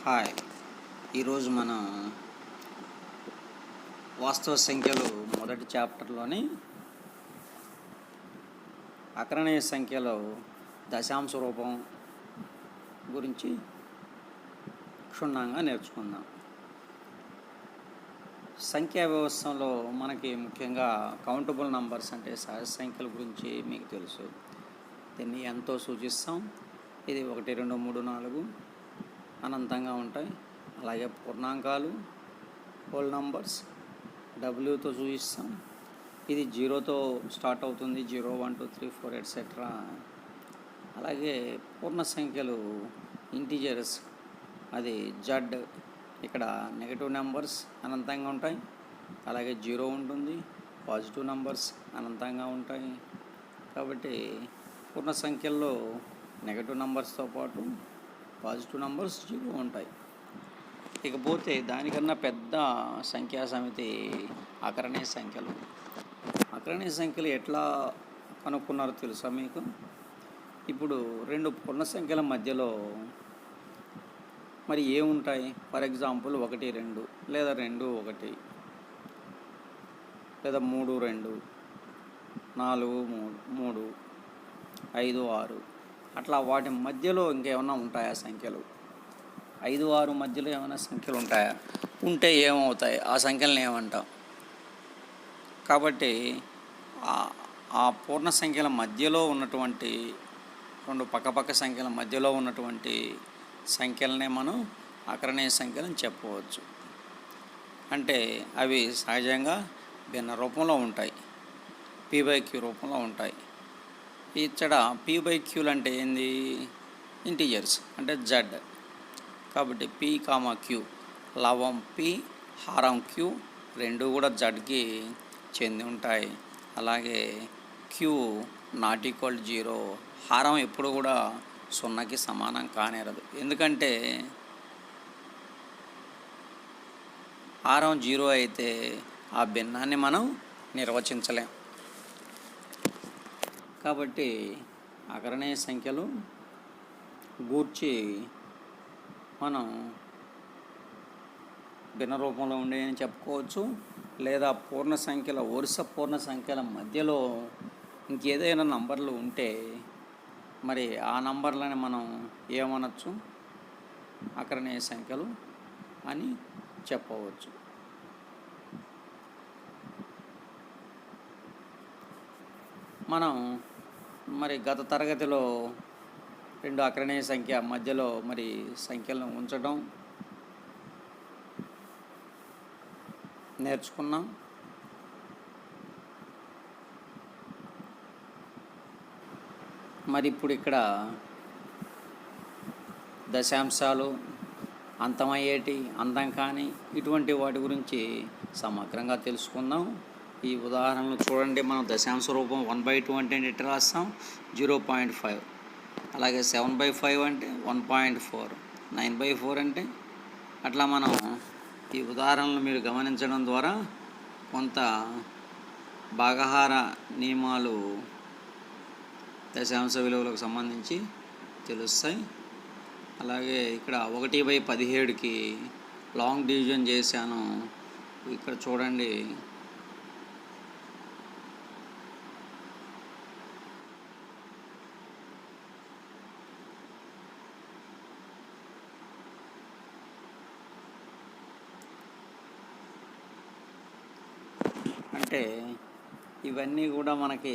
Hi. ఈరోజు మనం వాస్తవ సంఖ్యలు మొదటి చాప్టర్లోని అకరణీయ సంఖ్యలో దశాంశ రూపం గురించి క్షుణ్ణంగా నేర్చుకుందాం. సంఖ్యా వ్యవస్థలో మనకి ముఖ్యంగా కౌంటబుల్ నంబర్స్ అంటే సహజ సంఖ్యల గురించి మీకు తెలుసు. దీన్ని ఎంతో సూచిస్తాం. ఇది 1, 2, 3, 4 అనంతంగా ఉంటాయి. అలాగే పూర్ణాంకాలు హోల్ నంబర్స్ డబ్ల్యూతో సూచిస్తాం. ఇది 0తో స్టార్ట్ అవుతుంది. 0, 1, 2, 3, 4 ఎట్సెట్రా. అలాగే పూర్ణ సంఖ్యలు ఇంటీజర్స్ అది జడ్. ఇక్కడ నెగటివ్ నెంబర్స్ అనంతంగా ఉంటాయి. అలాగే 0 ఉంటుంది. పాజిటివ్ నెంబర్స్ అనంతంగా ఉంటాయి. కాబట్టి పూర్ణ సంఖ్యల్లో నెగటివ్ నెంబర్స్తో పాటు పాజిటివ్ నెంబర్స్ 0 ఉంటాయి. ఇకపోతే దానికన్నా పెద్ద సంఖ్యా సమితి అకరణీయ సంఖ్యలు. అకరణీయ సంఖ్యలు ఎట్లా కనుక్కున్నారో తెలుసా మీకు? ఇప్పుడు 2 పూర్ణ సంఖ్యల మధ్యలో మరి ఏముంటాయి? ఫర్ ఎగ్జాంపుల్ 1, 2 లేదా 2, 1 లేదా 3, 2, 4, 3, 5, 6 అట్లా వాటి మధ్యలో ఇంకేమన్నా ఉంటాయా సంఖ్యలు? 5, 6 మధ్యలో ఏమైనా సంఖ్యలు ఉంటాయా? ఉంటే ఏమవుతాయి? ఆ సంఖ్యలను ఏమంటాం? కాబట్టి ఆ పూర్ణ సంఖ్యల మధ్యలో ఉన్నటువంటి 2 పక్కపక్క సంఖ్యల మధ్యలో ఉన్నటువంటి సంఖ్యలనే మనం అకరణీయ సంఖ్యలని చెప్పవచ్చు. అంటే అవి సహజంగా భిన్న రూపంలో ఉంటాయి. p/q రూపంలో ఉంటాయి. ఇక్కడ p/q అంటే ఏంది? ఇంటీజర్స్ అంటే జడ్. కాబట్టి p, q లవం p హారం q రెండు కూడా జడ్కి చెంది ఉంటాయి. అలాగే q ≠ 0. హారం ఎప్పుడు కూడా 0కి సమానం కానేరదు. ఎందుకంటే హారం 0 అయితే ఆ భిన్నాన్ని మనం నిర్వచించలేం. కాబట్టి అకరణీయ సంఖ్యలు గూర్చి మనం భిన్న రూపంలో ఉండేవని చెప్పుకోవచ్చు. లేదా పూర్ణ సంఖ్యల వరుస పూర్ణ సంఖ్యల మధ్యలో ఇంకేదైనా నంబర్లు ఉంటే మరి ఆ నంబర్లని మనం ఏమనొచ్చు? అకరణీయ సంఖ్యలు అని చెప్పవచ్చు. మనం మరి గత తరగతిలో 2 అకరణీయ సంఖ్య మధ్యలో మరి సంఖ్యలను ఉంచడం నేర్చుకున్నాం. మరి ఇప్పుడు ఇక్కడ దశాంశాలు, అంతమయ్యేటి, అంతం కాని ఇటువంటి వాటి గురించి సమగ్రంగా తెలుసుకుందాం. ఈ ఉదాహరణలు చూడండి. మనం దశాంశ రూపం 1/2 అంటే ఎట్లా రాస్తాం? 0.5. అలాగే 7/5 అంటే 1.4. 9/4 అంటే అట్లా మనం ఈ ఉదాహరణలు మీరు గమనించడం ద్వారా కొంత భాగహార నియమాలు దశాంశ విలువలకు సంబంధించి తెలుస్తాయి. అలాగే ఇక్కడ 1/17కి లాంగ్ డివిజన్ చేశాను. ఇక్కడ చూడండి. అంటే ఇవన్నీ కూడా మనకి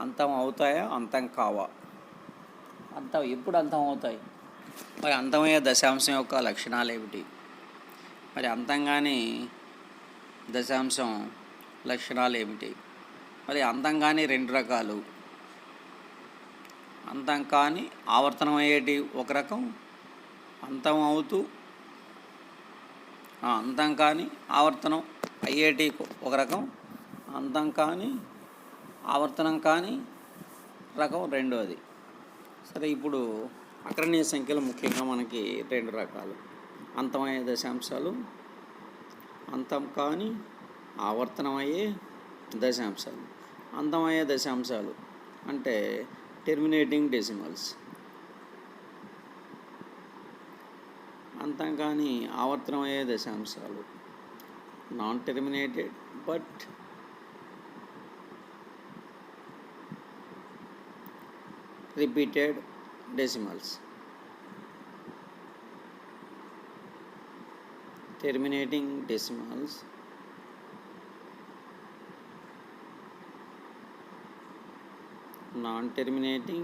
అంతం అవుతాయా? అంతం కావా? ఎప్పుడు అంతం అవుతాయి? మరి అంతమయ్యే దశాంశం యొక్క లక్షణాలు ఏమిటి? మరి అంతం కాని దశాంశం లక్షణాలు ఏమిటి? మరి అంతం కాని 2 రకాలు. అంతం కాని ఆవర్తనం అయ్యేటి ఒక రకం, అంతం అవుతూ అంతం కాని ఆవర్తనం అయ్యేటి ఒక రకం, అంతం కాని ఆవర్తనం కాని రకం రెండోది. సరే, ఇప్పుడు అకరణీయ సంఖ్యలు ముఖ్యంగా మనకి 2 రకాలు. అంతమయ్యే దశాంశాలు, అంతం కాని ఆవర్తనమయ్యే దశాంశాలు. అంతమయ్యే దశాంశాలు అంటే టెర్మినేటింగ్ డెసిమల్స్. అంతం కానీ ఆవర్తనమయ్యే దశాంశాలు, non terminated but repeated decimals. Terminating decimals, non-terminating,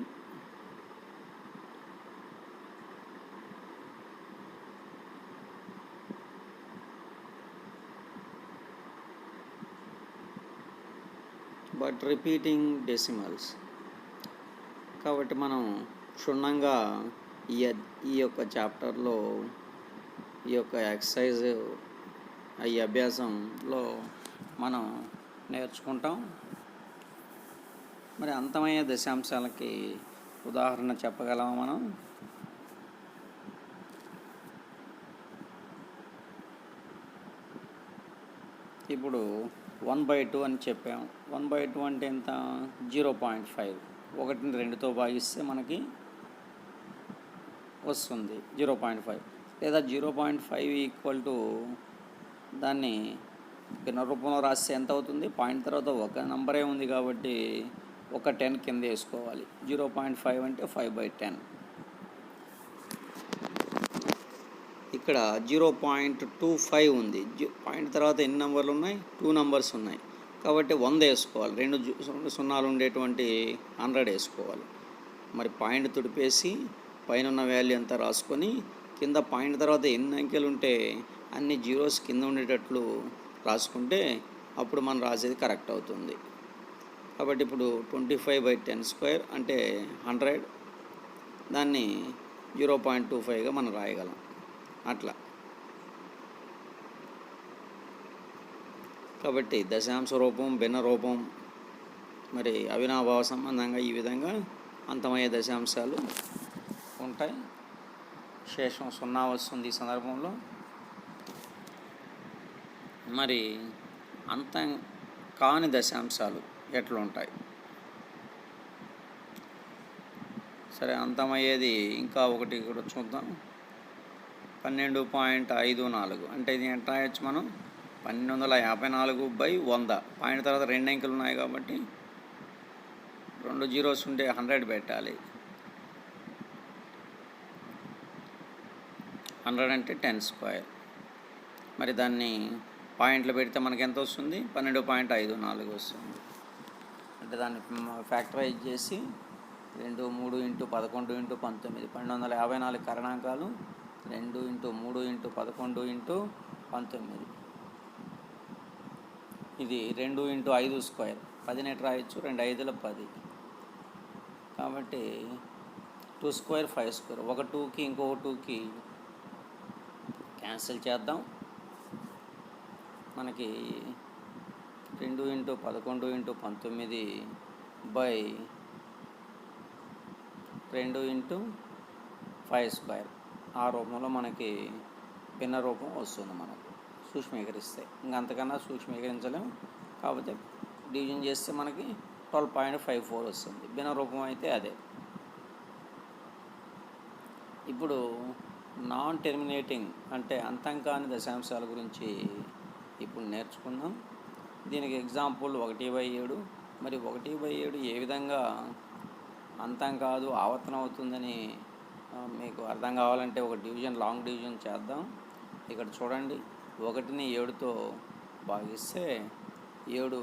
but repeating decimals. కాబట్టి మనం క్షుణ్ణంగా ఈ యొక్క చాప్టర్లో ఈ యొక్క ఎక్సర్సైజ్ ఈ అభ్యాసంలో మనం నేర్చుకుంటాం. మరి అంతమయ్యే దశాంశాలకి ఉదాహరణ చెప్పగలమా మనం? ఇప్పుడు 1/2 అని చెప్పాము. 1/2 అంటే ఎంత? 0.5. 1ని 2తో భాగిస్తే మనకి వస్తుంది 0.5. లేదా 0.5 ఈక్వల్ టు దాన్ని భిన్న రూపంలో రాస్తే ఎంత అవుతుంది? పాయింట్ తర్వాత ఒక నెంబరే ఉంది కాబట్టి ఒక 10 కింద వేసుకోవాలి. 0.5 అంటే 5/10. ఇక్కడ 0.25 ఉంది. పాయింట్ తర్వాత ఎన్ని నెంబర్లు ఉన్నాయి? 2 నెంబర్స్ ఉన్నాయి కాబట్టి 100 వేసుకోవాలి. 2 సున్నాలు ఉండేటువంటి 100 వేసుకోవాలి. మరి పాయింట్ తుడిపేసి పైన ఉన్న వాల్యూ అంతా రాసుకొని కింద పాయింట్ తర్వాత ఎన్ని అంకెలు ఉంటే అన్ని జీరోస్ కింద ఉండేటట్లు రాసుకుంటే అప్పుడు మనం రాసేది కరెక్ట్ అవుతుంది. కాబట్టి ఇప్పుడు 25/10² అంటే 100, దాన్ని 0.25గా మనం రాయగలం. అట్లా కాబట్టి దశాంశ రూపం, భిన్న రూపం, మరి అవినాభావ సంబంధంగా ఈ విధంగా అంతమయ్యే దశాంశాలు ఉంటాయి. శేషం 0 వస్తుంది ఈ సందర్భంలో. మరి అంతం కాని దశాంశాలు ఎట్లుంటాయి? సరే, అంతమయ్యేది ఇంకా ఒకటి కూడా చూద్దాం. 12.54 అంటే ఇది ఎంత రాయొచ్చు మనం? 1254/100. పాయింట్ తర్వాత 2 అంకెలు ఉన్నాయి కాబట్టి 2 జీరోస్ ఉంటే 100 పెట్టాలి. 100 అంటే 10². మరి దాన్ని పాయింట్లు పెడితే మనకి ఎంత వస్తుంది? 12.54 వస్తుంది. అంటే దాన్ని ఫ్యాక్టరైజ్ చేసి 2, 3 × 11 × 19, 1254 కరణాంకాలు 2 × 3 × 11 × 19. ఇది 2 × 5². 10 ఎట్ రాయొచ్చు? 2 5ల 10. కాబట్టి 2² 5². ఒక 2కి ఇంకొక 2కి క్యాన్సిల్ చేద్దాం. మనకి 2 × 11 × 19 బై 2 × 5². ఆ రూపంలో మనకి భిన్న రూపం వస్తుంది. మనకు సూక్ష్మీకరిస్తే ఇంకంతకన్నా సూక్ష్మీకరించలేము. కాకపోతే డివిజన్ చేస్తే మనకి 12.54 వస్తుంది. భిన్న రూపం అయితే అదే. ఇప్పుడు నాన్ టెర్మినేటింగ్ అంటే అంతం కాని దశాంశాల గురించి ఇప్పుడు నేర్చుకుందాం. దీనికి ఎగ్జాంపుల్ 1/7. మరి 1/7 ఏ విధంగా అంతం కాదు, ఆవర్తనం అవుతుందని మీకు అర్థం కావాలంటే ఒక డివిజన్, లాంగ్ డివిజన్ చేద్దాం. ఇక్కడ చూడండి, 1ని 7తో భాగిస్తే 7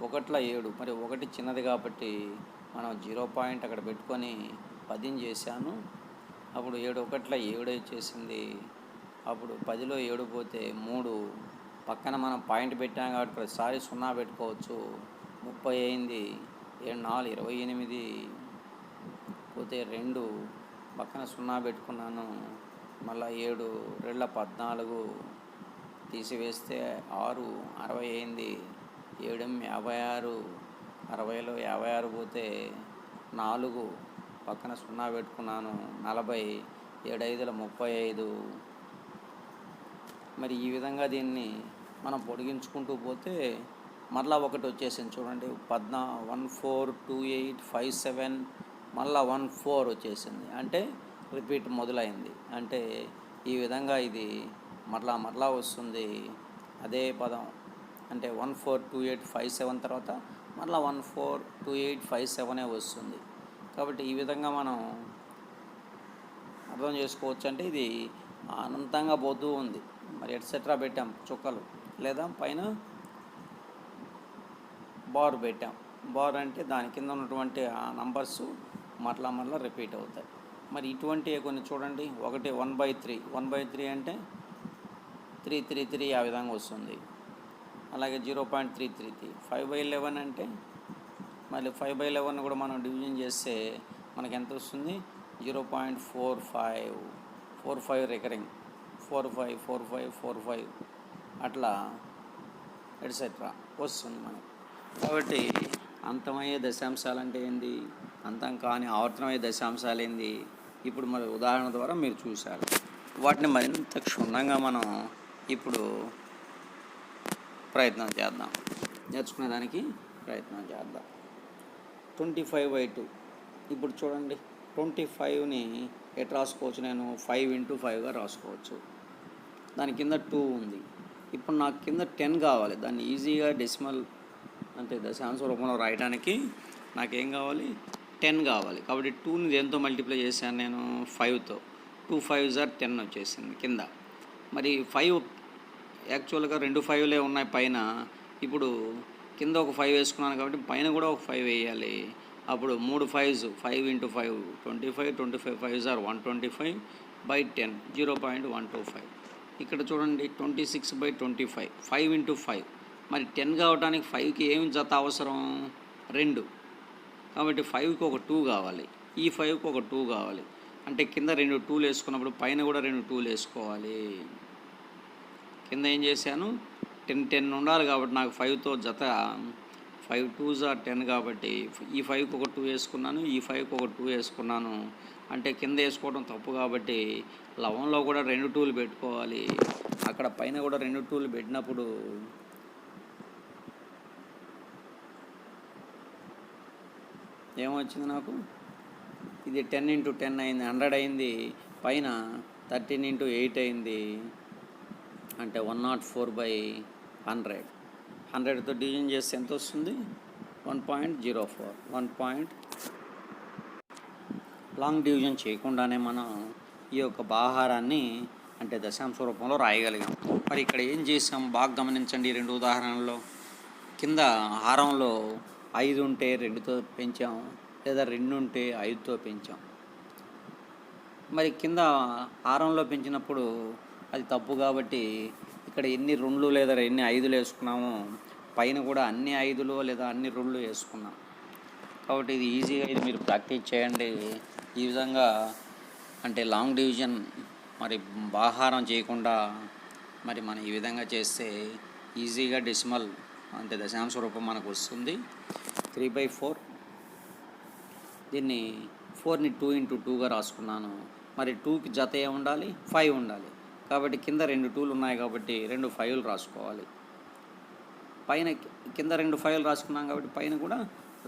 1ల 7. మరి 1 చిన్నది కాబట్టి మనం 0 పాయింట్ అక్కడ పెట్టుకొని 10ని చేశాను. అప్పుడు 7 1ల 7 వచ్చేసింది. అప్పుడు 10లో 7 పోతే 3. పక్కన మనం పాయింట్ పెట్టాం కాబట్టి ప్రతిసారి 0 పెట్టుకోవచ్చు. 30 అయింది. 7 4 28 పోతే 2 పక్కన 0 పెట్టుకున్నాను. మళ్ళీ 7 2 14 తీసివేస్తే 6 60 అయింది. 7 56. 60లో 56 పోతే 4 పక్కన 0 పెట్టుకున్నాను. 40. 7 5ల 35. మరి ఈ విధంగా దీన్ని మనం పొడిగించుకుంటూ పోతే మళ్ళీ 1 వచ్చేసింది. చూడండి, 14 28 57 మళ్ళీ 14 వచ్చేసింది. అంటే రిపీట్ మొదలైంది. అంటే ఈ విధంగా ఇది మరలా వస్తుంది అదే పదం. అంటే 142857 తర్వాత మరలా 142857 వస్తుంది. కాబట్టి ఈ విధంగా మనం అర్థం చేసుకోవచ్చు. అంటే ఇది అనంతంగా పోతూ ఉంది. మరి ఎట్సెట్రా పెట్టాం చుక్కలు, లేదా పైన బార్ పెట్టాం. బార్ అంటే దాని కింద ఉన్నటువంటి ఆ నంబర్స్ మరలా రిపీట్ అవుతాయి. మరి ఇటువంటి కొన్ని చూడండి. ఒకటి 1/3, 1/3 అంటే 333 ఆ విధంగా వస్తుంది. అలాగే 0.333. 5/11 అంటే మళ్ళీ 5/11 కూడా మనం డివిజన్ చేస్తే మనకి ఎంత వస్తుంది? 0.45 రికరింగ్, 45 అట్లా ఎట్సెట్రా వస్తుంది మనకి. కాబట్టి అంతమయ్యే దశాంశాలు అంటే ఏంది, అంతం కాని ఆవర్తనమయ్యే దశాంశాలు ఏంది, ఇప్పుడు మరి ఉదాహరణ ద్వారా మీరు చూశారు. వాటిని మరింత క్షుణ్ణంగా మనం ఇప్పుడు ప్రయత్నం చేద్దాం, నేర్చుకునేదానికి ప్రయత్నం చేద్దాం. 25/2. ఇప్పుడు చూడండి, 25ని ఎట్ రాసుకోవచ్చు? నేను 5 × 5గా రాసుకోవచ్చు. దాని కింద 2 ఉంది. ఇప్పుడు నాకు కింద 10 కావాలి. దాన్ని ఈజీగా డెసిమల్ అంటే దశాంశ రూపంలో రాయడానికి నాకేం కావాలి? 10 కావాలి. కాబట్టి 2ని దేంతో మల్టిప్లై చేశాను నేను? 5తో. 2 5s are 10 వచ్చేసింది కింద. మరి 5 యాక్చువల్గా 2 5లే ఉన్నాయి పైన. ఇప్పుడు కింద ఒక 5 వేసుకున్నాను కాబట్టి పైన కూడా ఒక 5 వేయాలి. అప్పుడు 3 5s, 5 × 5 25, 25 5s are 125/10, 0.125. ఇక్కడ చూడండి 26/25, 5 × 5. మరి 10 కావడానికి 5కి ఏమి జత అవసరం? 2. కాబట్టి 5కి ఒక 2 కావాలి, ఈ 5కి ఒక 2 కావాలి. అంటే కింద 2 2లు వేసుకున్నప్పుడు పైన కూడా 2 2లు వేసుకోవాలి. కింద ఏం చేశాను? 10 10 ఉండాలి కాబట్టి నాకు 5తో జత 5 2s are 10 కాబట్టి ఈ 5కి ఒక 2 వేసుకున్నాను, ఈ 5కి ఒక 2 వేసుకున్నాను. అంటే కింద వేసుకోవడం తప్పు కాబట్టి లవంలో కూడా 2 2లు పెట్టుకోవాలి. అక్కడ పైన కూడా 2 2లు పెట్టినప్పుడు ఏమొచ్చింది నాకు? ఇది 10 × 10 అయింది, 100 అయింది. పైన 13 × 8 అయింది, అంటే 104/100. 100తో డివిజన్ చేస్తే ఎంత వస్తుంది? 1.04. లాంగ్ డివిజన్ చేయకుండానే మనం ఈ యొక్క భాగాహారాన్ని అంటే దశాంశ రూపంలో రాయగలిగాం. మరి ఇక్కడ ఏం చేసాం బాగా గమనించండి. 2 ఉదాహరణల్లో కింద హారంలో 5 ఉంటే 2తో పెంచాం, లేదా 2 ఉంటే 5తో పెంచాం. మరి కింద హారంలో పెంచినప్పుడు అది తప్పు కాబట్టి ఇక్కడ ఎన్ని 2లు లేదా ఎన్ని 5లు వేసుకున్నామో పైన కూడా అన్ని 5లు లేదా అన్ని 2లు వేసుకున్నాం. కాబట్టి ఇది ఈజీగా ఇది మీరు ప్రాక్టీస్ చేయండి. ఈ విధంగా అంటే లాంగ్ డివిజన్ మరి భాగాహారం చేయకుండా మరి మనం ఈ విధంగా చేస్తే ఈజీగా డెసిమల్ అంటే దశాంశ రూపం మనకు వస్తుంది. 3/4. దీన్ని 4ని 2 × 2గా రాసుకున్నాను. మరి 2కి జత ఏ ఉండాలి? 5 ఉండాలి. కాబట్టి కింద 2 2లు ఉన్నాయి కాబట్టి 2 5లు రాసుకోవాలి. పైన కింద 2 5లు రాసుకున్నాం కాబట్టి పైన కూడా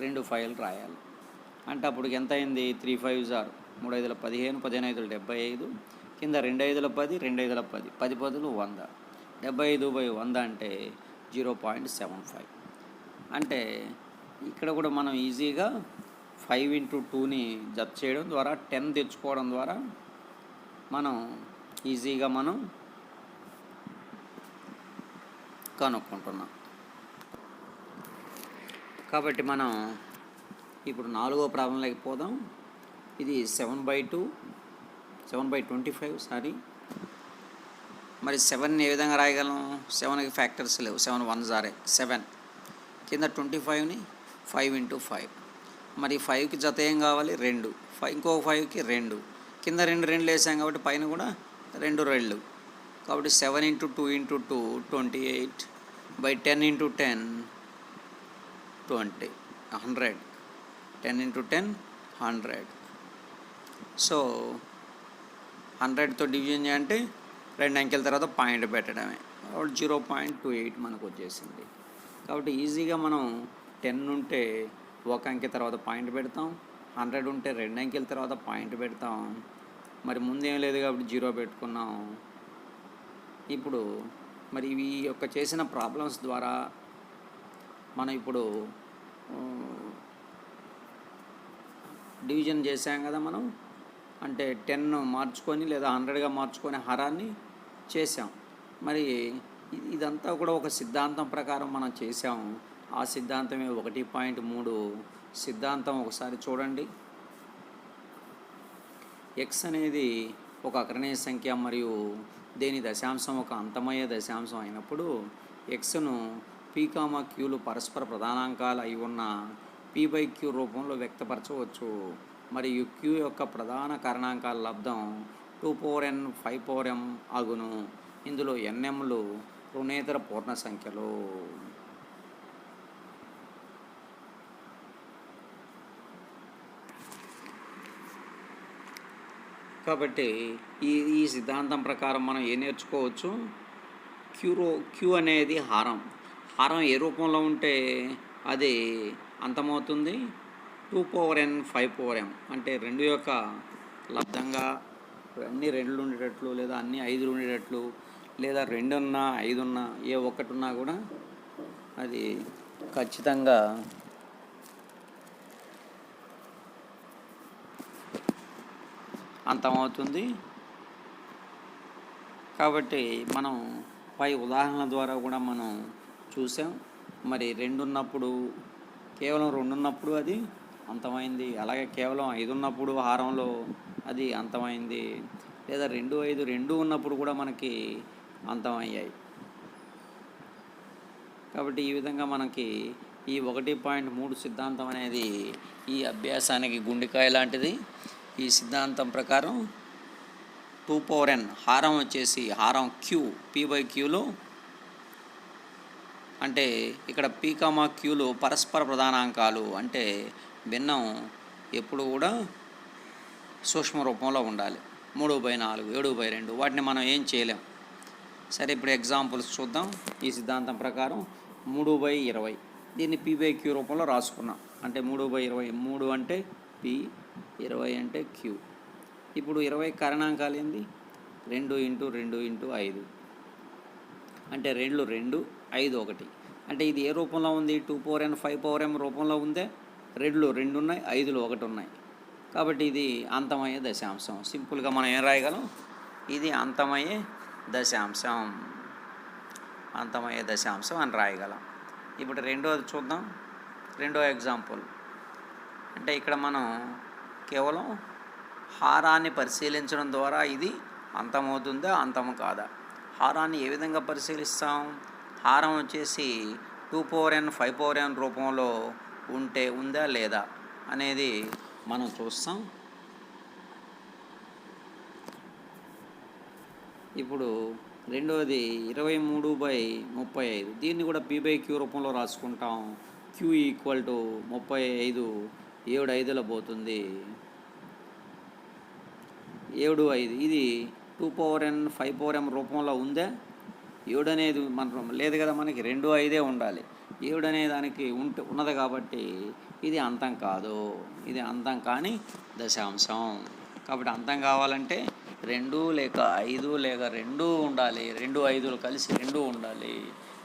2 5లు రాయాలి. అంటే అప్పుడు ఎంత అయింది? 3 5s are 3 5 15, 15 5 75. కింద 2 5 10, 2 5 10, 10 10 100. 75/100 అంటే 0.75. అంటే ఇక్కడ కూడా మనం ఈజీగా 5 × 2ని జత చేయడం ద్వారా 10 తెచ్చుకోవడం ద్వారా మనం ఈజీగా మనం కనుక్కుంటున్నాం. కాబట్టి మనం ఇప్పుడు 4వ ప్రాబ్లంలోకి పోదాం. ఇది 7/25. మరి 7ని ఏ విధంగా రాయగలం? 7కి ఫ్యాక్టర్స్ లేవు. 7 1s are 7. కింద 25ని 5 × 5. మరి 5కి జత ఏం కావాలి? 2. ఇంకొక 5కి 2. కింద 2 2లు వేసాం కాబట్టి పైన కూడా 2 2లు. కాబట్టి 7 × 2 × 2 28/10 × 10 20 100. 10 × 10 100. సో 100తో డివిజన్ చేయాలంటే 2 అంకెల తర్వాత పాయింట్ పెట్టడమే. కాబట్టి 0.28 మనకు వచ్చేసింది. కాబట్టి ఈజీగా మనం 10 ఉంటే 1 అంకె తర్వాత పాయింట్ పెడతాం, 100 ఉంటే 2 అంకెల తర్వాత పాయింట్ పెడతాం. మరి ముందేం లేదు కాబట్టి 0 పెట్టుకున్నాం. ఇప్పుడు మరి ఇవి యొక్క చేసిన ప్రాబ్లమ్స్ ద్వారా మనం ఇప్పుడు డివిజన్ చేసాం కదా మనం, అంటే 10 మార్చుకొని లేదా 100గా మార్చుకొని హారాన్ని చేసాం. మరి ఇదంతా కూడా ఒక సిద్ధాంతం ప్రకారం మనం చేసాం. ఆ సిద్ధాంతమే 1.3 సిద్ధాంతం. ఒకసారి చూడండి. ఎక్స్ అనేది ఒక అకరణీయ సంఖ్య మరియు దేని దశాంశం ఒక అంతమయ్యే దశాంశం అయినప్పుడు ఎక్స్ను పీ కామా క్యూలు పరస్పర ప్రధానాంకాలు అయి ఉన్న p/q రూపంలో వ్యక్తపరచవచ్చు. మరియు క్యూ యొక్క ప్రధాన కారణాంకాల లబ్ధం 2n 5m అగును. ఇందులో nmలు రుణేతర పూర్ణ సంఖ్యలు. కాబట్టి ఈ సిద్ధాంతం ప్రకారం మనం ఏం నేర్చుకోవచ్చు? క్యూ అనేది హారం ఏ రూపంలో ఉంటే అది అంతమవుతుంది? 2n 5m అంటే 2 యొక్క లబ్ధంగా అన్ని 2 ఉండేటట్లు లేదా అన్ని 5 ఉండేటట్లు లేదా 2 ఉన్నా 5 ఉన్నా ఏ ఒక్కటి ఉన్నా కూడా అది ఖచ్చితంగా అంతమవుతుంది. కాబట్టి మనం పై ఉదాహరణ ద్వారా కూడా మనం చూసాం. మరి 2 ఉన్నప్పుడు కేవలం 2 ఉన్నప్పుడు అది అంతమైంది. అలాగే కేవలం 5 ఉన్నప్పుడు హారంలో అది అంతమైంది. లేదా 2 5 2 ఉన్నప్పుడు కూడా మనకి అంతమయ్యాయి. కాబట్టి ఈ విధంగా మనకి ఈ 1.3 సిద్ధాంతం అనేది ఈ అభ్యాసానికి గుండెకాయ లాంటిది. ఈ సిద్ధాంతం ప్రకారం 2n హారం వచ్చేసి హారం క్యూ p/qలో అంటే ఇక్కడ p, qలు పరస్పర ప్రధానాంకాలు అంటే భిన్నం ఎప్పుడు కూడా సూక్ష్మ రూపంలో ఉండాలి. 3/4 7/2 వాటిని మనం ఏం చేయలేం. సరే, ఇప్పుడు ఎగ్జాంపుల్స్ చూద్దాం. ఈ సిద్ధాంతం ప్రకారం 3/20 దీన్ని p/q రూపంలో రాసుకున్నాం. అంటే 3/20 3 అంటే p 20 అంటే q. ఇప్పుడు 20 కారణాంకాలు ఏంది? 2 × 2 × 5 అంటే 2 2 5 1. అంటే ఇది ఏ రూపంలో ఉంది? 2n 5m రూపంలో ఉందే. 2 2 ఉన్నాయి, 5 1 ఉన్నాయి. కాబట్టి ఇది అంతమయ్యే దశాంశం. సింపుల్గా మనం ఏం రాయగలం? ఇది అంతమయ్యే దశాంశం అని రాయగలం. ఇప్పుడు రెండోది చూద్దాం. రెండో ఎగ్జాంపుల్ అంటే ఇక్కడ మనం కేవలం హారాన్ని పరిశీలించడం ద్వారా ఇది అంతమవుతుందా అంతము కాదా? హారాన్ని ఏ విధంగా పరిశీలిస్తాం? హారం వచ్చేసి 2n 5m రూపంలో ఉందా లేదా అనేది మనం చూస్తాం. ఇప్పుడు రెండోది 23/35 దీన్ని కూడా p/q రూపంలో రాసుకుంటాం. q = 35 7 5ల పోతుంది 7 5. ఇది 2n 5m రూపంలో ఉందా? 7 అనేది మన లేదు కదా, మనకి 2 5 ఉండాలి. 7 అనే దానికి ఉన్నది కాబట్టి ఇది అంతం కాదు, ఇది అంతం కాని దశాంశం. కాబట్టి అంతం కావాలంటే 2 లేక 5 లేక 2 ఉండాలి. 2 5లు కలిసి 2 ఉండాలి,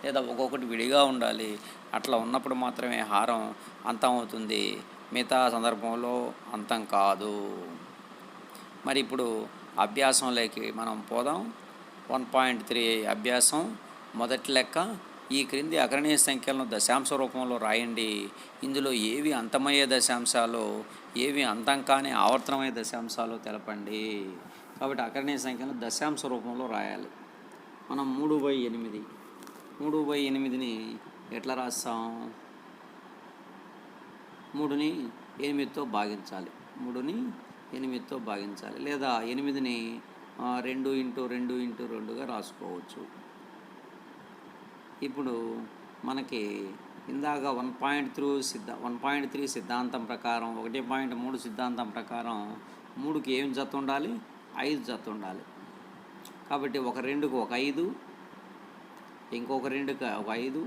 లేదా ఒక్కొక్కటి విడిగా ఉండాలి. అట్లా ఉన్నప్పుడు మాత్రమే హారం అంతం అవుతుంది. మిగతా సందర్భంలో అంతం కాదు. మరి ఇప్పుడు అభ్యాసంలోకి మనం పోదాం. 1.3 అభ్యాసం. మొదటి లెక్క. ఈ క్రింది అకరణీయ సంఖ్యలను దశాంశ రూపంలో రాయండి. ఇందులో ఏవి అంతమయ్యే దశాంశాలు, ఏవి అంతం కాని ఆవర్తనమయ్యే దశాంశాలు తెలపండి. కాబట్టి అకరణీయ సంఖ్యలను దశాంశ రూపంలో రాయాలి. మనం 3/8ని ఎట్లా రాస్తాం? 3ని 8తో భాగించాలి. 3ని 8తో భాగించాలి, లేదా 8ని 2 × 2 × 2గా రాసుకోవచ్చు. ఇప్పుడు మనకి ఇందాక 1.3 సిద్ధాంతం ప్రకారం 1.3 సిద్ధాంతం ప్రకారం 3కి ఏం జత ఉండాలి? 5 జత ఉండాలి. కాబట్టి ఒక 2కి ఒక 5, ఇంకొక 2కి ఒక 5,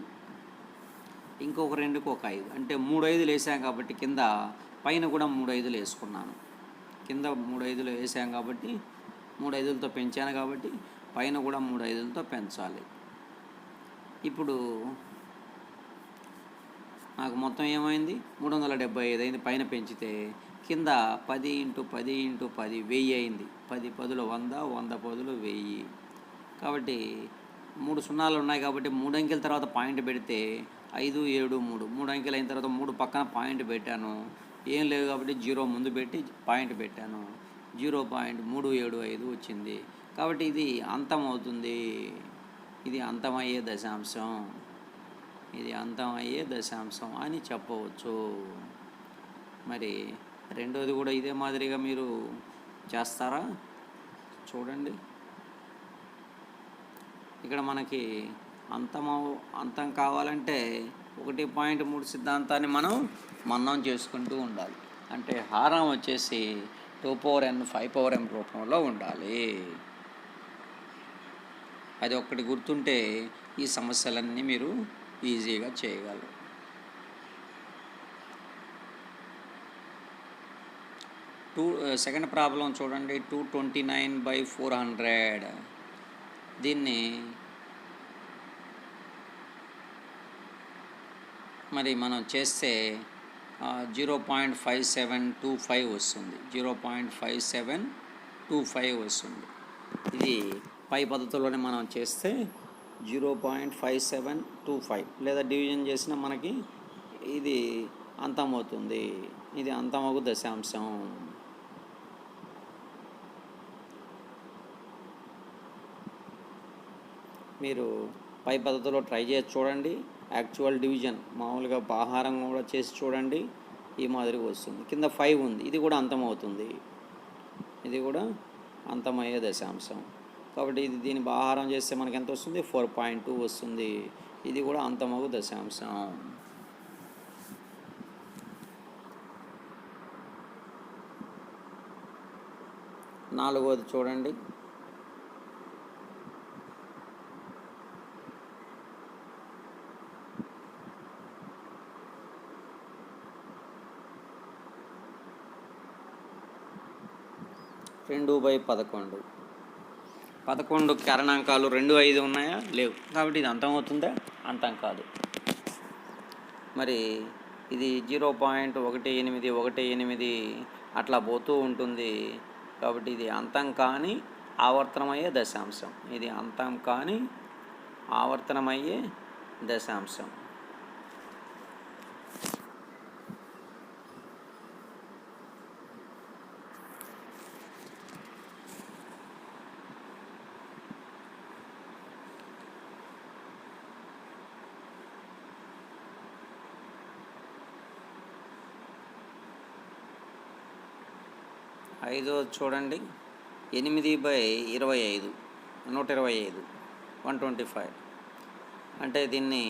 ఇంకొక 2కి ఒక 5 అంటే 3 5లు వేసాం. కాబట్టి కింద పైన కూడా 3 5లు వేసుకున్నాను. కింద 3 5లు వేసాం కాబట్టి 3 5లతో పెంచాను కాబట్టి పైన కూడా 3 5లతో పెంచాలి. ఇప్పుడు నాకు మొత్తం ఏమైంది 375 అయింది. పైన పెంచితే కింద 10 × 10 × 10 1000 అయింది. 10 10లు 100, 100 10లు 1000. కాబట్టి 3 సున్నాలు ఉన్నాయి కాబట్టి 3 అంకెల తర్వాత పాయింట్ పెడితే 5 7 3 3 అంకెలు అయిన తర్వాత 3 పక్కన పాయింట్ పెట్టాను. ఏం లేదు కాబట్టి 0 ముందు పెట్టి పాయింట్ పెట్టాను. 0.375 వచ్చింది. కాబట్టి ఇది అంతం అవుతుంది. ఇది అంతమయ్యే దశాంశం. ఇది అంతమయ్యే దశాంశం అని చెప్పవచ్చు. మరి రెండోది కూడా ఇదే మాదిరిగా మీరు చేస్తారా? చూడండి, ఇక్కడ మనకి అంతం కావాలంటే 1.3 సిద్ధాంతాన్ని మనం చేసుకుంటూ ఉండాలి. అంటే హారం వచ్చేసి 2n 5m రూపంలో ఉండాలి. అది ఒక్కటి గుర్తుంటే ఈ సమస్యలన్నీ మీరు ఈజీగా చేయగలరు. సెకండ్ ప్రాబ్లం చూడండి. 229/400. దీన్ని మరి మనం చేస్తే 0.5725 వస్తుంది. 0.5725 వస్తుంది. ఇది పై పద్ధతిలోనే మనం చేస్తే 0.5725 లేదా డివిజన్ చేసిన మనకి ఇది అంతమవుతుంది. ఇది అంతమగు దశాంశం. మీరు పై పద్ధతిలో ట్రై చేసి చూడండి. యాక్చువల్ డివిజన్ మామూలుగా ఆహారం కూడా చేసి చూడండి. ఈ మాదిరిగా వస్తుంది. కింద 5 ఉంది. ఇది కూడా అంతమవుతుంది. ఇది కూడా అంతమయ్యే దశాంశం. కాబట్టి ఇది దీని ఆహారం చేస్తే మనకి ఎంత వస్తుంది? 4.2 వస్తుంది. ఇది కూడా అంతమగు దశాంశం. నాలుగోది చూడండి. రెండు బై 11. 11 కారణాంకాలు 2 5 ఉన్నాయా? లేవు. కాబట్టి ఇది అంతం అవుతుందా? అంతం కాదు. మరి ఇది 0.1818 అట్లా పోతూ ఉంటుంది. కాబట్టి ఇది అంతం కాని ఆవర్తనమయ్యే దశాంశం. ఇది అంతం కాని ఆవర్తనమయ్యే దశాంశం. ఐదో చూడండి. 8/25 125 125. అంటే దీన్ని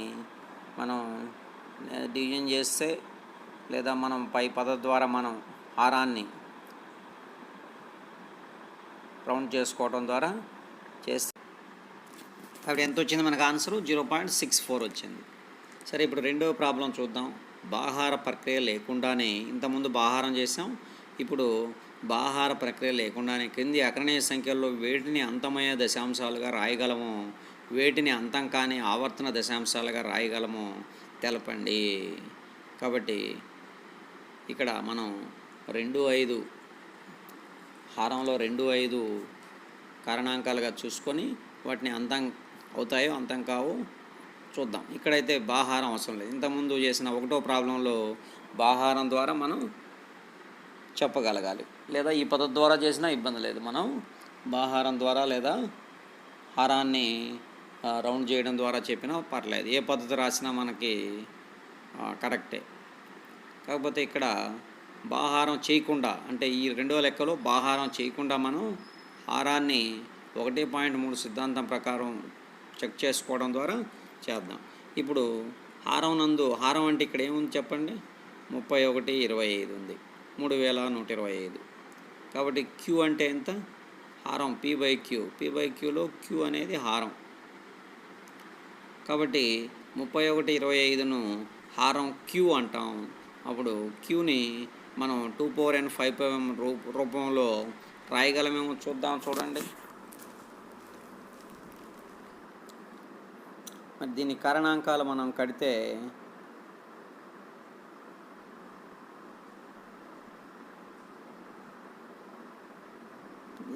మనం డివిజన్ చేస్తే లేదా మనం పై పద్ధతి ద్వారా మనం హారాన్ని రౌండ్ చేసుకోవడం ద్వారా చేస్తే కాబట్టి ఎంత వచ్చింది మనకు ఆన్సరు? 0.64 వచ్చింది. సరే, ఇప్పుడు రెండవ ప్రాబ్లం చూద్దాం. బాహార ప్రక్రియ లేకుండానే, ఇంతకుముందు బాహారం చేసాం, ఇప్పుడు బాహార ప్రక్రియ లేకుండానే క్రింది అకరణీయ సంఖ్యల్లో వేటిని అంతమయ్యే దశాంశాలుగా రాయగలము, వేటిని అంతం కాని ఆవర్తన దశాంశాలుగా రాయగలము తెలపండి. కాబట్టి ఇక్కడ మనం 2 5 హారంలో 2 5 కారణాంకాలుగా చూసుకొని వాటిని అంతం అవుతాయో అంతం కావో చూద్దాం. ఇక్కడైతే బాహారం అవసరం లేదు. ఇంతకుముందు చేసిన ఒకటో ప్రాబ్లంలో బాహారం ద్వారా మనం చెప్పగలగాలి, లేదా ఈ పద్ధతి ద్వారా చేసినా ఇబ్బంది లేదు. మనం బాహారం ద్వారా లేదా హారాన్ని రౌండ్ చేయడం ద్వారా చెప్పినా పర్లేదు. ఏ పద్ధతి రాసినా మనకి కరెక్టే. కాకపోతే ఇక్కడ బాహారం చేయకుండా, అంటే ఈ రెండో లెక్కలో బాహారం చేయకుండా మనం హారాన్ని 1.3 సిద్ధాంతం ప్రకారం చెక్ చేసుకోవడం ద్వారా చేద్దాం. ఇప్పుడు హారం అంటే ఇక్కడ ఏముంది చెప్పండి? 31/25 ఉంది. 3125. కాబట్టి క్యూ అంటే ఎంత? హారం P/Q. P/Qలో క్యూ అనేది హారం. కాబట్టి 31/25ను హారం క్యూ అంటాం. అప్పుడు క్యూని మనం 2 power n 5 power m రూపంలో రాయగలమేమో చూద్దాం. చూడండి, మరి దీని కారణాంకాలు మనం కడితే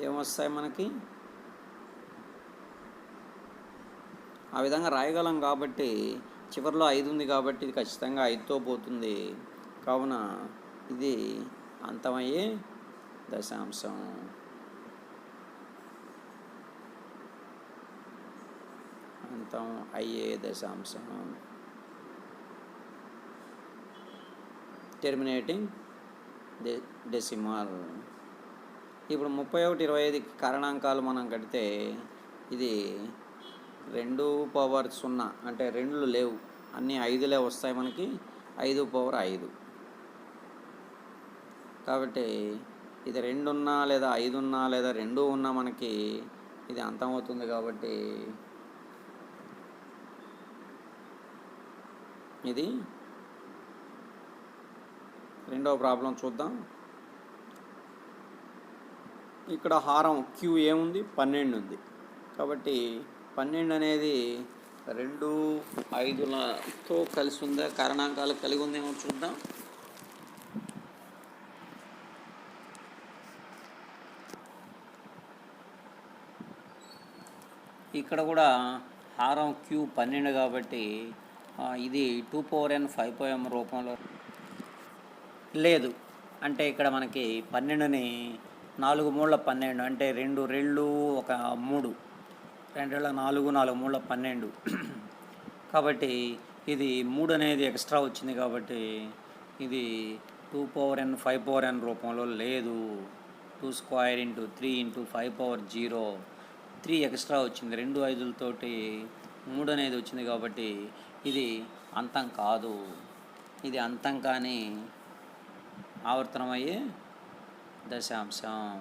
ఏమొస్తాయి మనకి? ఆ విధంగా రాయగలం కాబట్టి చివరిలో 5 ఉంది కాబట్టి ఇది ఖచ్చితంగా 5తో పోతుంది. కావున ఇది అంతమయ్యే దశాంశం. అంతం అయ్యే దశాంశం, టెర్మినేటింగ్ డెసిమల్. ఇప్పుడు 31, 25 కారణాంకాలు మనం కడితే ఇది 2 power 0 అంటే 2 లేవు, అన్నీ 5లే వస్తాయి మనకి. 5 power 5 కాబట్టి ఇది 2 ఉన్నా లేదా 5 ఉన్నా లేదా 2 ఉన్నా మనకి ఇది అంతమవుతుంది. కాబట్టి ఇది రెండవ ప్రాబ్లం చూద్దాం. ఇక్కడ హారం క్యూ ఏముంది? 12 ఉంది. కాబట్టి 12 అనేది 2, 5లతో కలిసి ఉందా, కారణాంకాలు కలిగి ఉందేమో చూద్దాం. ఇక్కడ కూడా హారం క్యూ 12 కాబట్టి ఇది 2 power n 5 power m రూపంలో లేదు. అంటే ఇక్కడ మనకి 12ని 4 మూళ్ళ 12 అంటే 2 రెళ్ళు 3, 2 రెళ్ళ 4, 4 మూళ్ళ 12. కాబట్టి ఇది 3 అనేది ఎక్స్ట్రా వచ్చింది కాబట్టి ఇది 2 power n 5 power n రూపంలో లేదు. 2 square into 3 into 5 power 0, 3 extra వచ్చింది. 2 5లతోటి 3 అనేది వచ్చింది కాబట్టి ఇది అంతం కాదు. ఇది అంతం కానీ ఆవర్తనమయ్యే దశాంశం.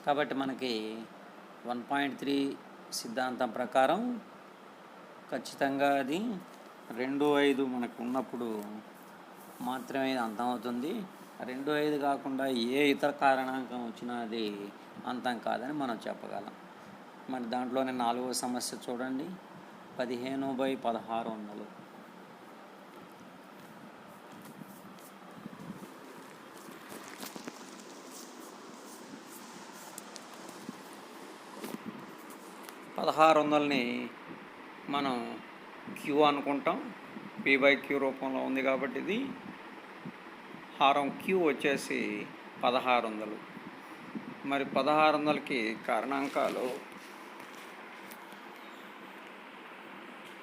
కాబట్టి మనకి 1.3 సిద్ధాంతం ప్రకారం ఖచ్చితంగా అది 2, 5 మనకు ఉన్నప్పుడు మాత్రమే అంతం అవుతుంది. 2, 5 కాకుండా ఏ ఇతర కారణాంకం వచ్చినా అది అంతం కాదని మనం చెప్పగలం. మరి దాంట్లోనే 4వ సమస్య చూడండి. 15/1600. $1600ని మనం క్యూ అనుకుంటాం. p/q రూపంలో ఉంది కాబట్టి ఇది హారం క్యూ వచ్చేసి 1600. మరి 1600కి కారణాంకాలు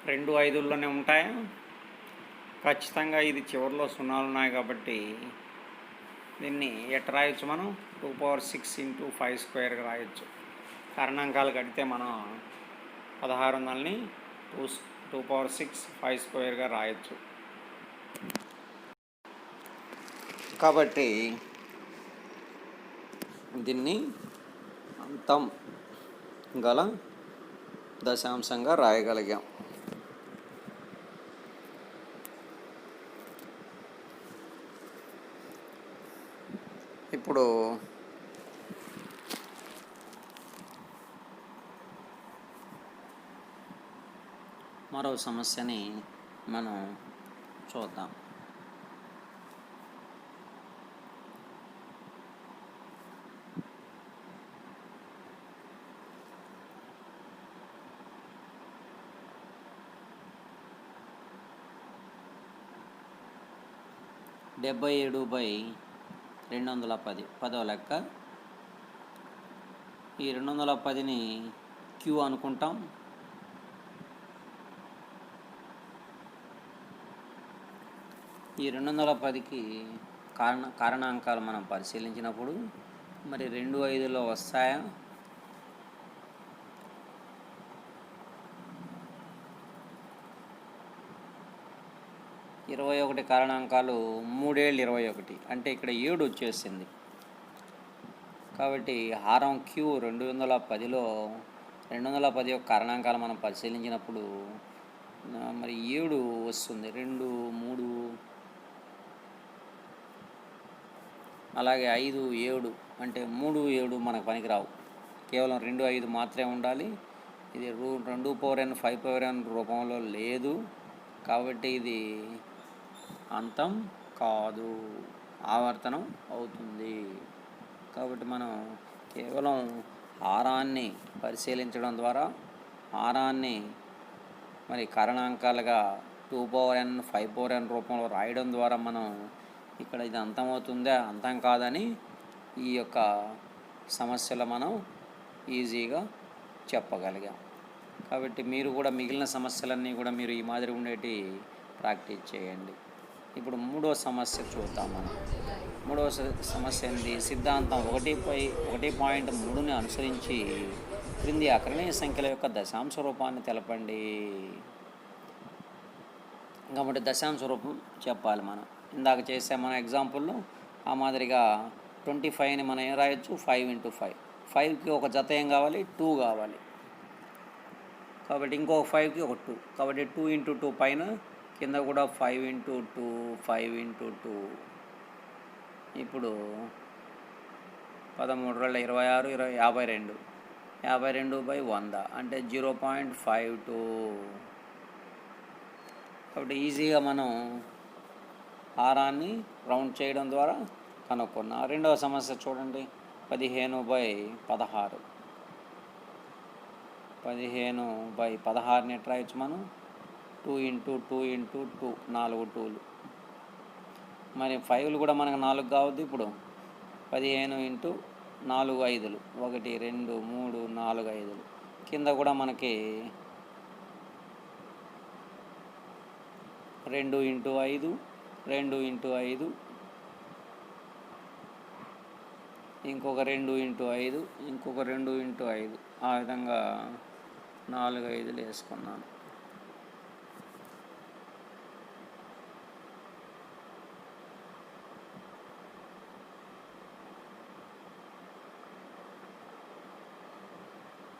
2 5లోనే ఉంటాయా? ఖచ్చితంగా ఇది చివరిలో 0లు ఉన్నాయి కాబట్టి దీన్ని ఎట్లా రాయొచ్చు? మనం 2 power 6 into 5 square రాయొచ్చు. కారణాంకాలు కడితే మనం 1600ని 2 power 6 5 square రాయొచ్చు. కాబట్టి దీన్ని అంతం గల దశాంశంగా రాయగలిగాం. ఇప్పుడు మరో సమస్యని మనం చూద్దాం. $77/210 10వ లెక్క. ఈ 210ని క్యూ అనుకుంటాం. ఈ 210కి కారణాంకాలు మనం పరిశీలించినప్పుడు మరి 2 5లో వస్తాయా? ఇరవై 21 కారణాంకాలు 3 7 21 అంటే ఇక్కడ 7 వచ్చేసింది. కాబట్టి హారం క్యూ 210లో 210 యొక్క కారణాంకాలు మనం పరిశీలించినప్పుడు మరి 7 వస్తుంది, 2 3 అలాగే 5 7 అంటే 3 7 మనకు పనికిరావు, కేవలం 2 5 మాత్రమే ఉండాలి. ఇది 2 పవర్ n 5 పవర్ n రూపంలో లేదు కాబట్టి ఇది అంతం కాదు, ఆవర్తనం అవుతుంది. కాబట్టి మనం కేవలం హారాన్ని పరిశీలించడం ద్వారా, హారాన్ని మరి కారణాంకాలుగా 2 పవర్ n 5 పవర్ n రూపంలో రాయడం ద్వారా మనం ఇక్కడ ఇది అంతమవుతుందా అంతం కాదని ఈ యొక్క సమస్యలో మనం ఈజీగా చెప్పగలిగాం. కాబట్టి మీరు కూడా మిగిలిన సమస్యలన్నీ కూడా మీరు ఈ మాదిరి ఉండేటి ప్రాక్టీస్ చేయండి. ఇప్పుడు మూడో సమస్య చూద్దాం మనం. మూడవ సమస్య ఏంటి? సిద్ధాంతం 1.3ని అనుసరించి క్రింది అకరణీయ సంఖ్యల యొక్క దశాంశ రూపాన్ని తెలపండి. కాబట్టి దశాంశ రూపం చెప్పాలి మనం. ఇందాక చేసే మన ఎగ్జాంపుల్లో ఆ మాదిరిగా 25ని మనం ఏం రాయొచ్చు? 5 × 5. 5కి ఒక జత ఏం కావాలి? 2 కావాలి. కాబట్టి ఇంకొక 5కి ఒక 2, కాబట్టి 2 × 2 పైన, కింద కూడా 5 × 2 5 × 2. ఇప్పుడు 13 26 52 52/100 అంటే 0.52. కాబట్టి ఈజీగా మనం హారాన్ని రౌండ్ చేయడం ద్వారా కనుక్కున్నాం. రెండవ సమస్య చూడండి. 15/16. 15/16ని ఎట్లా రాయొచ్చు మనం? 2 × 2 × 2, 4 2లు. మరి 5లు కూడా మనకు 4 కావద్దు. ఇప్పుడు 15 × 4 5లు, 1 2 3 4 5లు. కింద కూడా మనకి 2 × 5 2 × 5 ఇంకొక 2 × 5 ఇంకొక 2 × 5, ఆ విధంగా 4 5లు వేసుకున్నాను.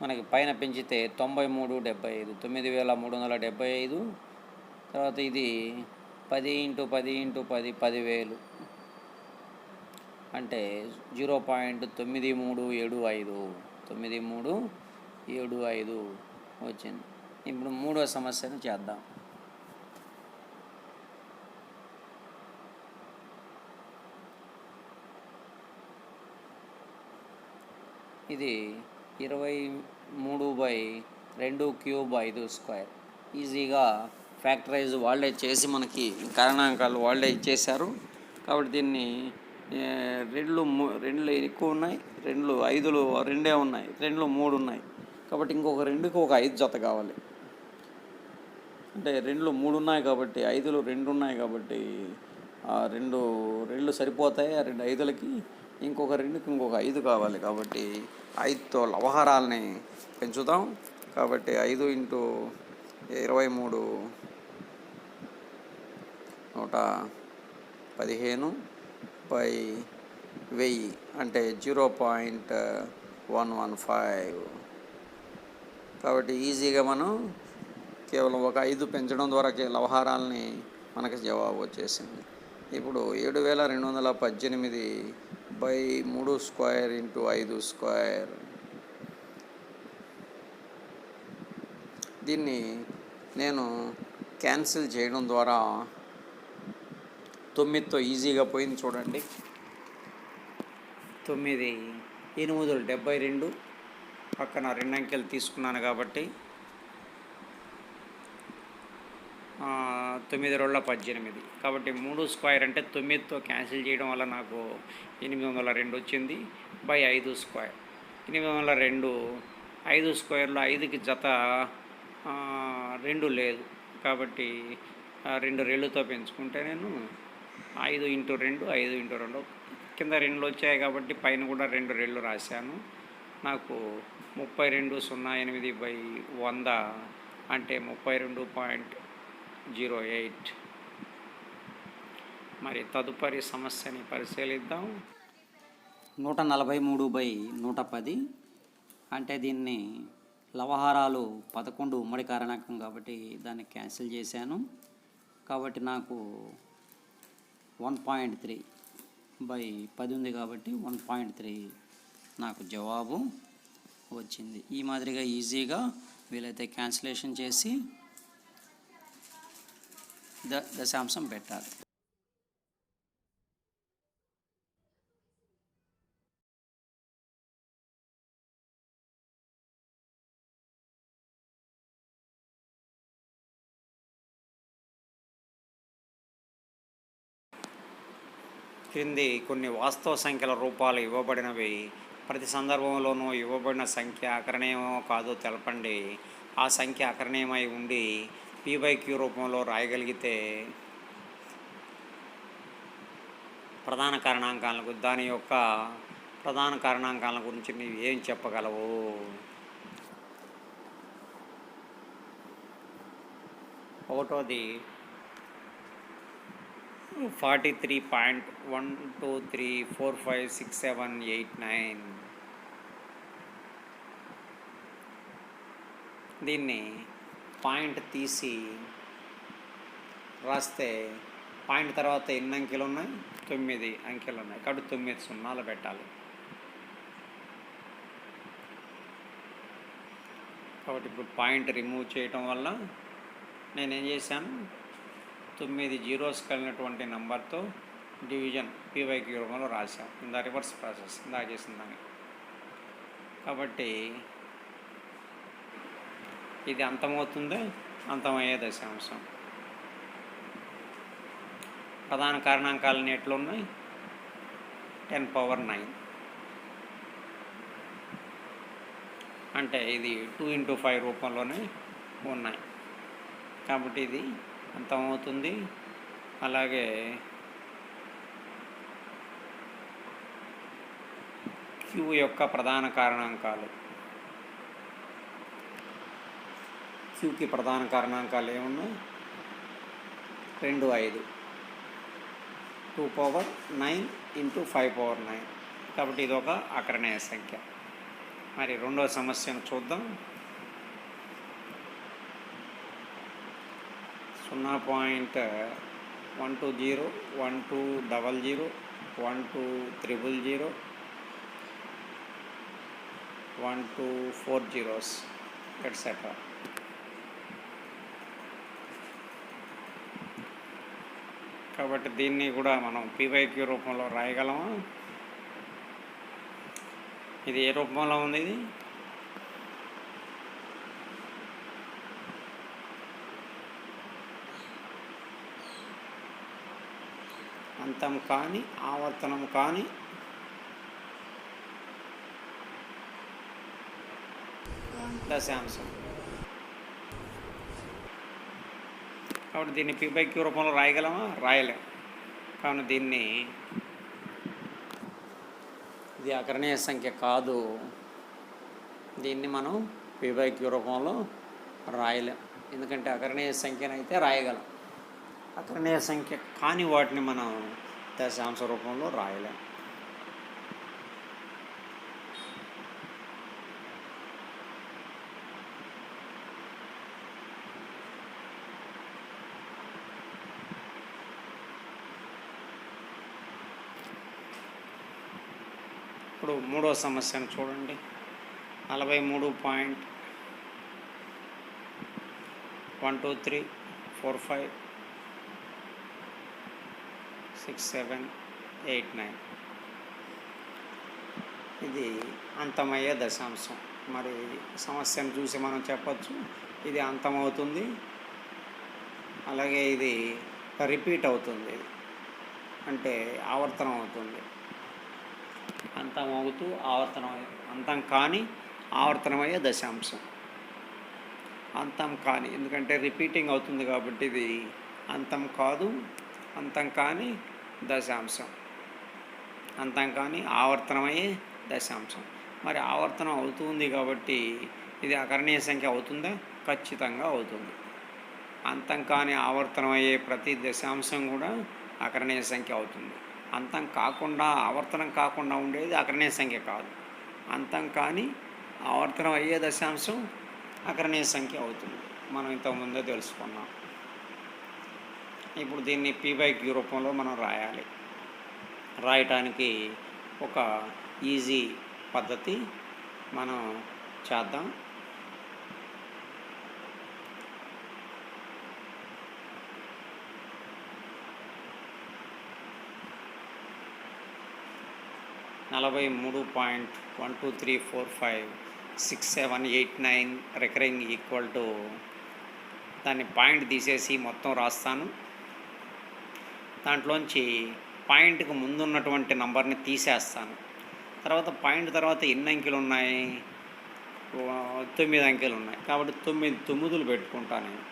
మనకి పైన పెంచితే 93 75 9375. తర్వాత ఇది 10 × 10 × 10 10,000 అంటే 0.9375 9375 వచ్చింది. ఇప్పుడు మూడవ సమస్యను చేద్దాం. ఇది 23/2³ 5². ఈజీగా ఫ్యాక్టరైజ్ వాళ్ళే చేసి మనకి కారణాంకాలు వాళ్ళే ఇచ్చేశారు. కాబట్టి దీన్ని రెండు ఎక్కువ ఉన్నాయి, 2 5లు 2 ఉన్నాయి, 2 3 ఉన్నాయి. కాబట్టి ఇంకొక 2కి ఒక 5 జత కావాలి. అంటే 2 3 ఉన్నాయి కాబట్టి 5లు 2 ఉన్నాయి కాబట్టి 2 2 సరిపోతాయి. ఆ 2 5లకి ఇంకొక 2కి ఇంకొక 5 కావాలి. కాబట్టి 5తో లవహారాలని పెంచుదాం. కాబట్టి 5 × 23 115/1000 అంటే 0.115. కాబట్టి ఈజీగా మనం కేవలం ఒక 5 పెంచడం ద్వారా లవహారాలని మనకి జవాబు వచ్చేసింది. ఇప్పుడు 7218/3² × 5². దీన్ని నేను క్యాన్సిల్ చేయడం ద్వారా 9తో ఈజీగా పోయింది. చూడండి. 9 8 72 పక్కన 2 అంకెలు తీసుకున్నాను కాబట్టి 9 2 18. కాబట్టి 3² అంటే 9తో క్యాన్సిల్ చేయడం వల్ల నాకు 802 వచ్చింది. 5². 802 5²లో 5కి జత 2 లేదు. కాబట్టి 2 2తో పెంచుకుంటే నేను 5 × 2 5 × 2 కింద 2లు వచ్చాయి కాబట్టి పైన కూడా 2 2లు రాశాను. నాకు 3208/100 అంటే 32.08. మరి తదుపరి సమస్యని పరిశీలిద్దాం. 143/110 అంటే దీన్ని లవహారాలు 11 ఉమ్మడి కారణాంకం కాబట్టి దాన్ని క్యాన్సిల్ చేశాను. కాబట్టి నాకు 1.3 బై 10 ఉంది కాబట్టి 1.3 నాకు జవాబు వచ్చింది. ఈ మాదిరిగా ఈజీగా వీలైతే క్యాన్సిలేషన్ చేసి దశాంశం పెట్టాలి. క్రింది కొన్ని వాస్తవ సంఖ్యల రూపాలు ఇవ్వబడినవి. ప్రతి సందర్భంలోనూ ఇవ్వబడిన సంఖ్య అకరణీయమో కాదో తెలపండి. ఆ సంఖ్య అకరణీయమై ఉండి p/q రూపంలో రాయగలిగితే ప్రధాన కారణాంకాలకు దాని యొక్క ప్రధాన కారణాంకాల గురించి నీవు ఏం చెప్పగలవు? ఒకటోది 43.123456789. దీన్ని పాయింట్ తీసి రాస్తే పాయింట్ తర్వాత ఎన్ని అంకెలు ఉన్నాయి? 9 అంకెలు ఉన్నాయి. కాబట్టి 9 సున్నాలు పెట్టాలి. కాబట్టి ఇప్పుడు పాయింట్ రిమూవ్ చేయటం వల్ల నేనేం చేశాను, 9 జీరోస్ కలిగినటువంటి నెంబర్తో డివిజన్ p/q రూపంలో రాశాం. ఇందా రివర్స్ ప్రాసెస్ ఇందా చేసిందని. కాబట్టి ఇది అంతమవుతుందే, అంతమయ్యే దశాంశం. ప్రధాన కారణాంకాలన్నీ ఎట్లున్నాయి? 10⁻9 అంటే ఇది 2x5 రూపంలోనే ఉన్నాయి. కాబట్టి ఇది అంతమవుతుంది. అలాగే q యొక్క ప్రధాన కారణాంకాలు, qకి ప్రధాన కారణాంకాలు ఏమున్నాయి? 2 5 2⁻9 × 5⁻9. కాబట్టి ఇది ఒక అకరణీయ సంఖ్య. మరి రెండవ సమస్యను చూద్దాం. 0.120 1200 1200 1240 ఎట్సెట్రా. కాబట్టి దీన్ని కూడా మనం p/q రూపంలో రాయగలమా? ఇది ఏ రూపంలో ఉంది? ఇది అంతం కానీ ఆవర్తనం కానీ దశాంశం. కాబట్టి దీన్ని p/q రూపంలో రాయగలమా? రాయలేం. కావున దీన్ని ఇది అకరణీయ సంఖ్య కాదు. దీన్ని మనం p/q రూపంలో రాయలేం. ఎందుకంటే అకరణీయ సంఖ్యనైతే రాయగలం, అకరణీయ సంఖ్య కాని వాటిని మనం దశాంశ రూపంలో రాయలేం. ఇప్పుడు మూడో సమస్యను చూడండి. 43.123456789. ఇది అంతమయ్యే దశాంశం. మరి సమస్యను చూసి మనం చెప్పచ్చు ఇది అంతమవుతుంది, అలాగే ఇది రిపీట్ అవుతుంది, అంటే ఆవర్తనం అవుతుంది. అంతం అవుతూ ఆవర్తనం, అంతం కానీ ఆవర్తనమయ్యే దశాంశం. అంతం కానీ ఎందుకంటే రిపీటింగ్ అవుతుంది కాబట్టి ఇది అంతం కాదు, అంతం కానీ దశాంశం. అంతం కానీ ఆవర్తనమయ్యే దశాంశం. మరి ఆవర్తనం అవుతుంది కాబట్టి ఇది అకరణీయ సంఖ్య అవుతుందా? ఖచ్చితంగా అవుతుంది. అంతం కానీ ఆవర్తనమయ్యే ప్రతి దశాంశం కూడా అకరణీయ సంఖ్య అవుతుంది. అంతం కాకుండా ఆవర్తనం కాకుండా ఉండేది అకరణీయ సంఖ్య కాదు. అంతం కానీ ఆవర్తనం అయ్యే దశాంశం అకరణీయ సంఖ్య అవుతుంది. మనం ఇంతకుముందే తెలుసుకున్నాం. ఇప్పుడు దీన్ని P/Q రూపంలో మనం రాయాలి. రాయటానికి ఒక ఈజీ పద్ధతి మనం చేద్దాం. $43.123456789 రికరింగ్ ఈక్వల్ టు దాన్ని పాయింట్ తీసేసి మొత్తం రాస్తాను. దాంట్లోంచి పాయింట్కి ముందున్నటువంటి నంబర్ని తీసేస్తాను. తర్వాత పాయింట్ తర్వాత ఎన్ని అంకెలు ఉన్నాయి? 9 అంకెలు ఉన్నాయి. కాబట్టి 9 తొమ్మిదులు పెట్టుకుంటాను నేను.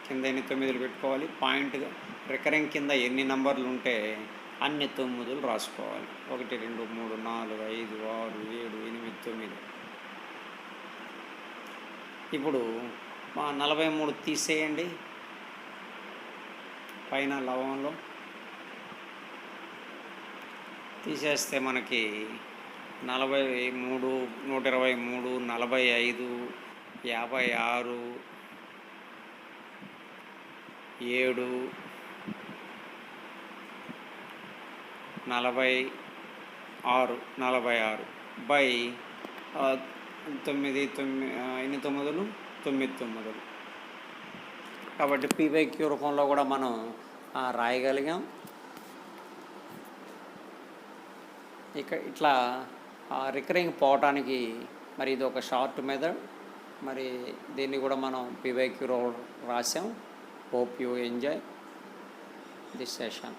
కింద ఎన్ని 9లు పెట్టుకోవాలి? పాయింట్ రికరింగ్ కింద ఎన్ని నంబర్లు ఉంటే అన్ని 9లు రాసుకోవాలి. 1 2 3 4 5 6 7 8 9. ఇప్పుడు 43 తీసేయండి. పైన లవంలో తీసేస్తే మనకి 43, 123, 45, 56, 7, 46 బై 9 ఎన్ని 9లు? 9 తొమ్మిదులు. కాబట్టి P/Q రూపంలో కూడా మనం రాయగలిగాం. ఇట్లా రికరింగ్ పోవటానికి మరి ఇది ఒక షార్ట్ మెథడ్. మరి దీన్ని కూడా మనం P/Q రాసాం. Hope you enjoy this session.